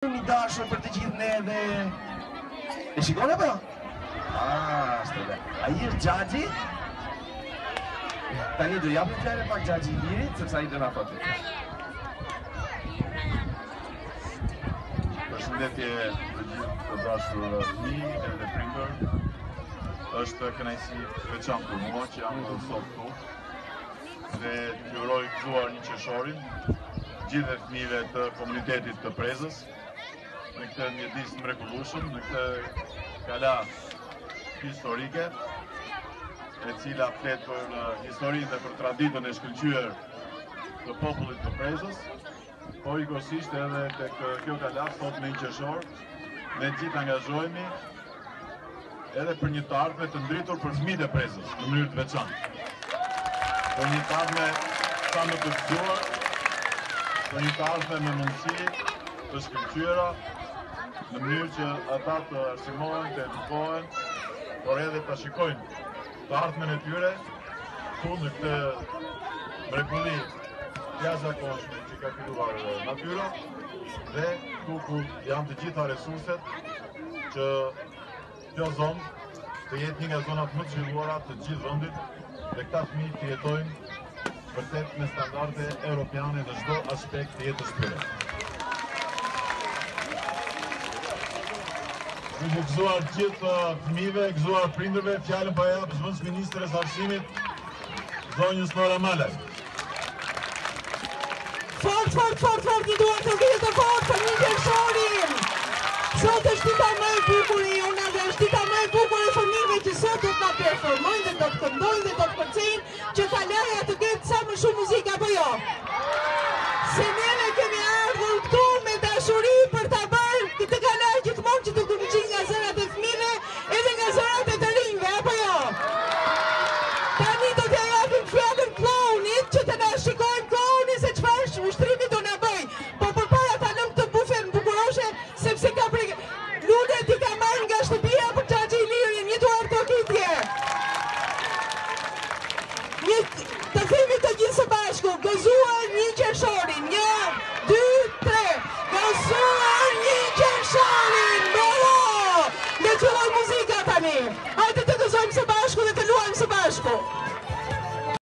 Mi dashur për të gjithë ne dhe... E shikone po? Ashtë ai është Gjaxhi? Tani do japim fjalën pak Gjaxhi Ilirit, sepse ai do na thotë. Përshëndetje të gjithë të dashur fëmijë edhe prindër. Është kënaqësi e veçantë për mua që jam sot këtu dhe t'ju uroj gëzuar një qershorin gjithë fëmijëve të komunitetit të Prezës në këtë mjedis të mrekullueshëm, në këtë gala historike, e cila flet për historinë dhe për traditën e shkëlqyer të popullit të Prezës, po ikosisht edhe tek kjo gala sot në një qershor, ne gjithë angazhohemi edhe për një të ardhme të ndritur për fëmijët e Prezës në mënyrë të veçantë. Për një të ardhme sa më të gëzuar, për një të ardhme me mundësi të shkëlqyera, në mënyrë që ata të arsimohen, të edukohen, por edhe të shikojnë të ardhmen e tyre ku në këtë mrekulli jashtëzakonshme që ka krijuar natyra dhe ku janë të gjitha resurset që kjo zonë të jetë një nga zonat më të zhvilluara të gjithë vendit dhe këta fëmijë të jetojnë vërtet me standarde europiane në çdo aspekt të jetës tyre. Ju gëzuar gjithë fëmijëve, gëzuar prindërve, fjalën po jap zëvendës ministres arsimit, zonjës Nora Malaj. Fort, një duar të vjetë fort për një qershor!